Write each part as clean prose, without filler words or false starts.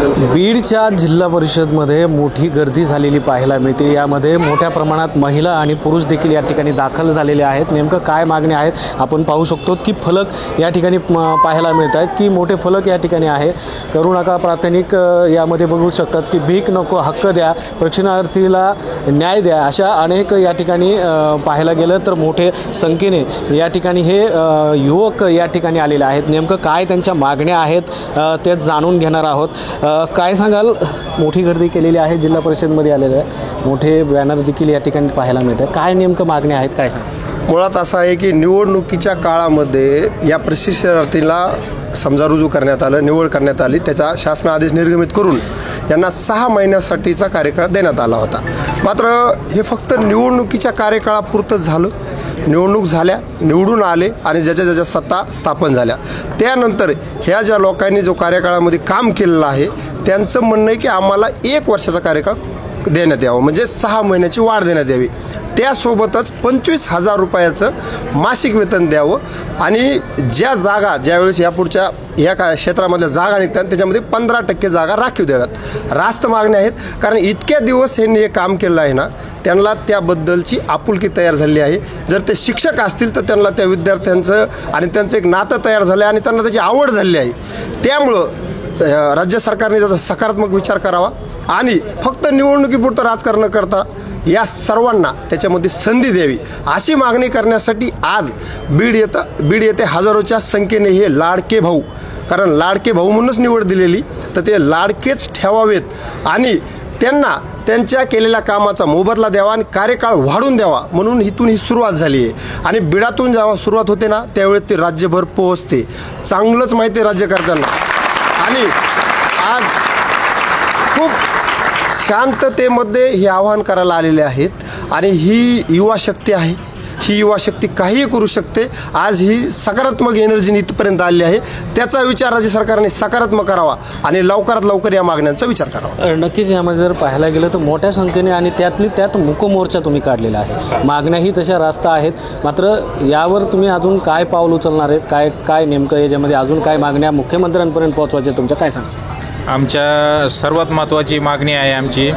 बीडच्या जिल्हा परिषदमध्ये मोठी गर्दी झालेली पाहायला मिळते। यामध्ये मोठ्या प्रमाणात महिला आणि पुरुष देखील या ठिकाणी दाखल झालेले आहेत। नेमकं काय मागणी आहेत आपण पाहू शकतो की फलक या ठिकाणी पाहायला मिळत आहेत की मोठे फलक या ठिकाणी आहे। करू नका प्राथमिक यामध्ये बघू शकतात की भीक नको हक्क द्या, प्रशिक्षणार्थीला न्याय द्या, अशा अनेक या ठिकाणी पाहायला गेलं तर मोठे संख्येने या ठिकाणी हे युवक या ठिकाणी आलेले आहेत। नेमकं काय त्यांच्या मागण्या आहेत ते जाणून घेणार आहोत। काय सांगाल? मोठी गर्दी केलेली आहे, जिल्हा परिषदमध्ये आलेले आहे, मोठे बॅनर देखील या ठिकाणी पाहायला मिळतात। काय नेमकं मागण्या आहेत काय सांगा? मुळात असं आहे की निवडणुकीच्या काळामध्ये या प्रशिक्षणार्थीला समजा रुजू करण्यात आलं, निवड करण्यात आली, त्याचा शासन आदेश निर्गमित करून यांना 6 महिन्यासाठीचा कार्यकाळ देण्यात आला होता। मात्र हे फक्त निवडणुकीच्या कार्यकाळापुरतंच झालं। निवडणूक झाल्या, निवडून आले आणि ज्याच्या सत्ता स्थापन झाल्या, त्यानंतर ह्या ज्या लोकांनी जो कार्यकाळामध्ये काम केलेलं आहे त्यांचं म्हणणं आहे की आम्हाला 1 वर्षाचा कार्यकाळ देण्यात यावं, म्हणजे 6 महिन्याची वाढ देण्यात यावी। त्यासोबतच 25,000 रुपयाचं मासिक वेतन द्यावं आणि ज्या जागा ज्यावेळेस यापुढच्या ह्या क्षेत्रामधल्या जागा निघतात त्याच्यामध्ये 15% जागा राखीव द्याव्यात। रास्त मागण्या आहेत, कारण इतक्या दिवस यांनी हे काम केलं आहे ना, त्यांना त्याबद्दलची आपुलकी तयार झाली आहे। जर ते शिक्षक असतील तर त्यांना त्या विद्यार्थ्यांचं आणि त्यांचं एक नातं तयार झालं आहे आणि त्यांना त्याची आवड झाली आहे। त्यामुळं राज्य सरकारने त्याचा सकारात्मक विचार करावा आणि फक्त निवडणुकीपुरतं राजकारण न करता या सर्वांना त्याच्यामध्ये संधी द्यावी, अशी मागणी करण्यासाठी आज बीड येथे हजारोच्या संख्येने हे लाडके भाऊ, कारण लाडके भाऊ म्हणूनच निवड दिलेली, तर ते लाडकेच ठेवावेत आणि त्यांना त्यांच्या केलेल्या कामाचा मोबदला द्यावा आणि कार्यकाळ वाढून द्यावा, म्हणून इथून ही सुरुवात झाली आहे। आणि बीडातून जेव्हा सुरुवात होते ना त्यावेळेस ते राज्यभर पोहोचते, चांगलंच माहिती आहे राज्यकर्त्यांना। आणि आज खूप शांततेमध्ये हे आवाहन करायला आलेले आहेत आणि ही युवा शक्ती आहे, ही युवा शक्ती काहीही करू शकते। आज ही सकारात्मक एनर्जी इथपर्यंत आली आहे, त्याचा विचार राज्य सरकारने सकारात्मक करावा आणि लवकरात लवकर या मागण्यांचा विचार करावा। नक्कीच यामध्ये जर पाहायला गेलं तर मोठ्या संख्येने आणि त्यात मूकमोर्चा तुम्ही काढलेला आहे, मागण्याही तशा रास्त आहेत। मात्र यावर तुम्ही अजून काय पाऊल उचलणार आहेत? काय नेमकं याच्यामध्ये अजून काय मागण्या मुख्यमंत्र्यांपर्यंत पोहोचवायच्या तुमच्या काय सांगा? आमच्या सर्वात महत्त्वाची मागणी आहे आमची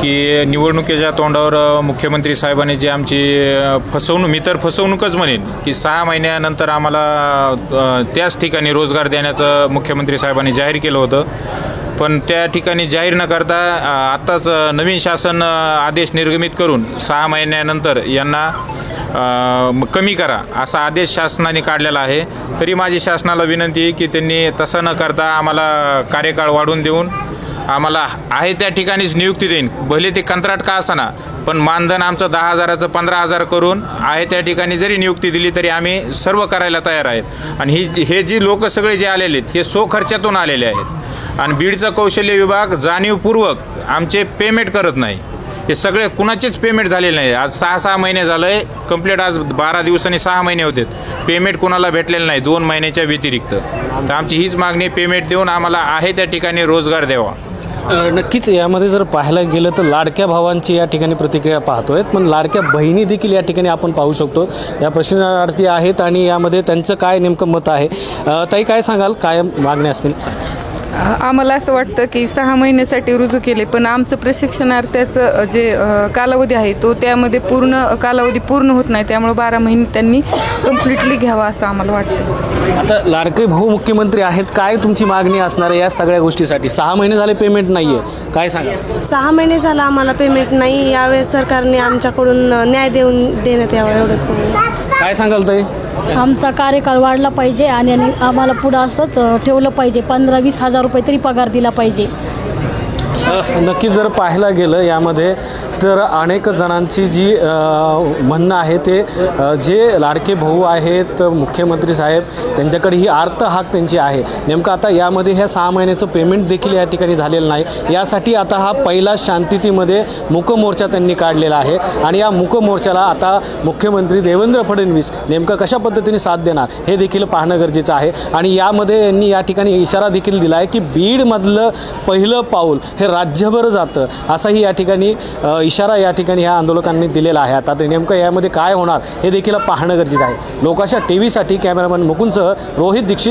की निवडणुकीच्या तोंडावर मुख्यमंत्री साहेबांनी जी आमची फसवणूक, मी तर फसवणूकच म्हणेन की 6 महिन्यानंतर आम्हाला त्याच ठिकाणी रोजगार देण्याचं मुख्यमंत्री साहेबांनी जाहीर केलं होतं, पण त्या ठिकाणी जाहीर न करता आत्ताच नवीन शासन आदेश निर्गमित करून 6 महिन्यानंतर यांना कमी करा असा आदेश शासनाने काढलेला आहे। तरी माझी शासनाला विनंती आहे की त्यांनी तसं न करता आम्हाला कार्यकाळ वाढवून देऊन आम्हाला आहे त्या ठिकाणीच नियुक्ती देईन, भले ते कंत्राट का असाना, पण मानधन आमचं 10,000चं 15,000 करून आहे त्या ठिकाणी जरी नियुक्ती दिली तरी आम्ही सर्व करायला तयार आहेत। आणि हे जी लोक सगळे जे आलेले आहेत हे स्वखर्चातून आलेले आहेत आणि बीडचा कौशल्य विभाग जाणीवपूर्वक आमचे पेमेंट करत नाही। हे सगळे कुणाचेच पेमेंट झालेले नाही। आज 6 महिने झालं आहे कंप्लीट, आज 12 दिवसांनी 6 महिने होते, पेमेंट कुणाला भेटलेलं नाही 2 महिन्याच्या व्यतिरिक्त। तर आमची हीच मागणी, पेमेंट देऊन आम्हाला आहे त्या ठिकाणी रोजगार द्यावा। नक्कीच यामध्ये जर पाहायला गेलं तर लाडक्या भावांची या ठिकाणी प्रतिक्रिया पाहतोय, पण लाडक्या बहिणी देखील या ठिकाणी आपण पाहू शकतो या प्रश्नार्थी आहेत आणि यामध्ये त्यांचं काय नेमकं मत आहे। ताई काय सांगाल, काय मागणी असतील? आम्हाला असं वाटतं की 6 महिन्यासाठी रुजू केले, पण आमचं प्रशिक्षणार्थ्याचं जे कालावधी आहे तो त्यामध्ये कालावधी पूर्ण होत नाही, त्यामुळे 12 महिने त्यांनी कम्प्लिटली घ्यावा असं आम्हाला वाटतं। आता लाडके भाऊ मुख्यमंत्री आहेत, काय तुमची मागणी असणार आहे या सगळ्या गोष्टीसाठी? 6 महिने झाले पेमेंट नाही आहे, काय सांगा? 6 महिने झाला आम्हाला पेमेंट नाही, यावेळेस सरकारने आमच्याकडून न्याय देण्यात यावा एवढंच। काय सांगाल ताई? आमचा कार्यकाळ वाढला पाहिजे आणि आम्हाला पुढं असंच ठेवलं पाहिजे, 15-20 हजार रुपये तरी पगार दिला पाहिजे। नक्की जर पाहायला गेलं यामध्ये तर अनेक जणांची जी म्हणणं आहे ते जे लाडके भाऊ आहेत मुख्यमंत्री साहेब त्यांच्याकडे ही आर्त हाक त्यांची आहे। नेमकं आता यामध्ये ह्या 6 महिन्याचं पेमेंट देखील या ठिकाणी झालेलं नाही, यासाठी आता हा पहिला शांततेमध्ये मूकमोर्चा त्यांनी काढलेला आहे आणि या मूकमोर्चाला आता मुख्यमंत्री देवेंद्र फडणवीस नेमकं कशा पद्धतीने साथ देणार हे देखील पाहणं गरजेचं आहे। आणि यामध्ये यांनी या ठिकाणी इशारा देखील दिला आहे की बीडमधलं पहिलं पाऊल हे राज्यभर जातं, असाही या ठिकाणी इशारा या ठिकाणी ह्या आंदोलकांनी दिलेला आहे। आता नेमकं यामध्ये काय होणार हे देखील पाहणं गरजेचं आहे। लोकाशा टीव्हीसाठी कॅमेरामॅन मुकुंदसह रोहित दीक्षित।